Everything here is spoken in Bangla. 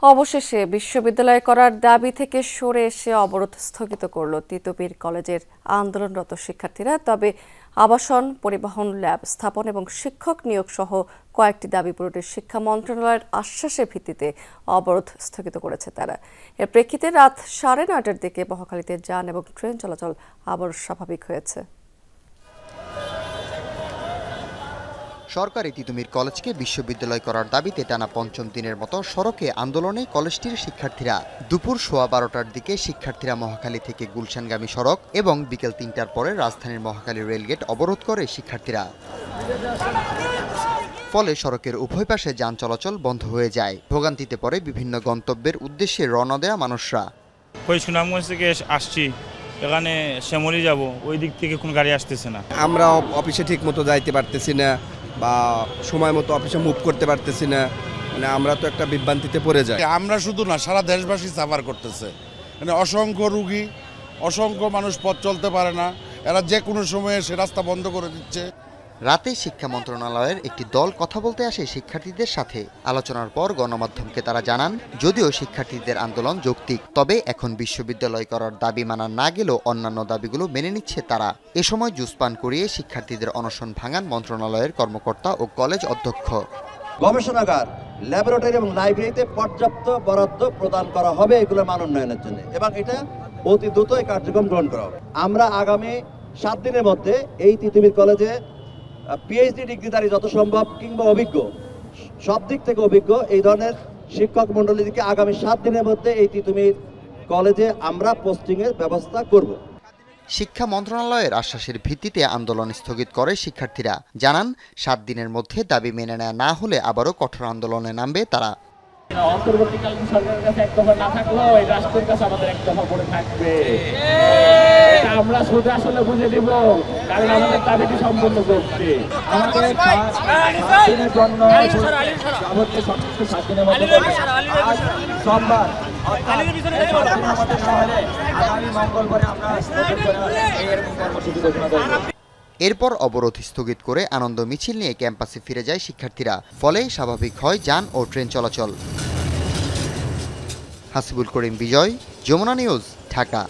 অবশেষে বিশ্ববিদ্যালয় করার দাবি থেকে সরে এসে অবরোধ স্থগিত করল তিতুমীর কলেজের আন্দোলনরত শিক্ষার্থীরা। তবে আবাসন, পরিবহন, ল্যাব স্থাপন এবং শিক্ষক নিয়োগ সহ কয়েকটি দাবি পূরণে শিক্ষা মন্ত্রণালয়ের আশ্বাসের ভিত্তিতে অবরোধ স্থগিত করেছে তারা। এর প্রেক্ষিতে রাত 9:30টার দিকে মহাখালীতে যান এবং ট্রেন চলাচল আবার স্বাভাবিক হয়েছে। সরকারি তিতুমীর কলেজকে বিশ্ববিদ্যালয় করার দাবিতে টানা পঞ্চম দিনের মতো সড়কে আন্দোলনে কলেজটির শিক্ষার্থীরা। দুপুর 12:15টার দিকে শিক্ষার্থীরা মহাখালী থেকে গুলশানগামী সড়ক এবং বিকেল 3টার পরে রাজধানীর মহাখালী রেলগেট অবরোধ করে শিক্ষার্থীরা। ফলে সড়কের উভয় পাশে যান চলাচল বন্ধ হয়ে যায়। ভোগান্তিতে পড়ে বিভিন্ন গন্তব্যের উদ্দেশ্যে রওনা দেয়া মানুষরা। সুনামগঞ্জ থেকে আসছি, এখানে শ্যামলী যাব, ওই দিক থেকে কোনো গাড়ি আসতেছে না। আমরা অফিসে ঠিক মতো যাইতে পারতেছি না বা সময় মতো অফিসে মুভ করতে পারতেছি না। মানে আমরা তো একটা বিভ্রান্তিতে পড়ে যাই। আমরা শুধু না, সারা দেশবাসী সাফার করতেছে। মানে অসংখ্য রুগী, অসংখ্য মানুষ পথ চলতে পারে না, এরা যে কোনো সময়ে সে রাস্তা বন্ধ করে দিচ্ছে। রাতে শিক্ষা মন্ত্রণালয়ের একটি দল কথা বলতে আসে শিক্ষার্থীদের সাথে। আলোচনার পর গণমাধ্যমকে তারা জানান, যদিও শিক্ষার্থীদের আন্দোলন যৌক্তিক, তবে এখন বিশ্ববিদ্যালয় করার দাবি মানা না গেলেও অন্যান্য দাবিগুলো মেনে নিচ্ছে তারা। এ সময় জুস পান করিয়ে শিক্ষার্থীদের অনশন ভাঙান মন্ত্রণালয়ের কর্মকর্তা ও কলেজ অধ্যক্ষ। গবেষণাগার, ল্যাবরেটরি এবং লাইব্রেরিতে পর্যাপ্ত বরাদ্দ প্রদান করা হবে এগুলোর মান উন্নয়নের জন্য, এবং এটা অতি দ্রুত এই কার্যক্রম গ্রহণ করা হবে। আমরা আগামী 7 দিনের মধ্যে এই তিতুমীর কলেজে পিএইচডি ডিগ্রিধারী যত সম্ভব কিংবা অভিজ্ঞ, সব দিক থেকে অভিজ্ঞ এই ধরনের শিক্ষক মণ্ডলীকে আগামী 7 দিনের মধ্যে এই তিতুমীর কলেজে আমরা পোস্টিংয়ের ব্যবস্থা করব। শিক্ষা মন্ত্রণালয়ের আশ্বাসের ভিত্তিতে আন্দোলন স্থগিত করে শিক্ষার্থীরা। জানান, 7 দিনের মধ্যে দাবি মেনে নেওয়া না হলে আবারও কঠোর আন্দোলনে নামবে তারা। অন্তর্বর্তীকালীন সরকারের কাছে এক দফা না থাকলেও এই রাষ্ট্রের কাছে আমাদের এক দফা পড়ে থাকবে। আমরা শুধু আসলে বুঝে দিব, কারণ আমাদের দাবিটি সম্পন্ন করতে আমাদের সোমবার মঙ্গলবারে আমরা কর্মসূচি ঘোষণা করব। এরপর অবরোধ স্থগিত করে আনন্দ মিছিল নিয়ে ক্যাম্পাসে ফিরে যায় শিক্ষার্থীরা। ফলে স্বাভাবিক হয় যান ও ট্রেন চলাচল। হাসিবুল করিম বিজয়, যমুনা নিউজ, ঢাকা।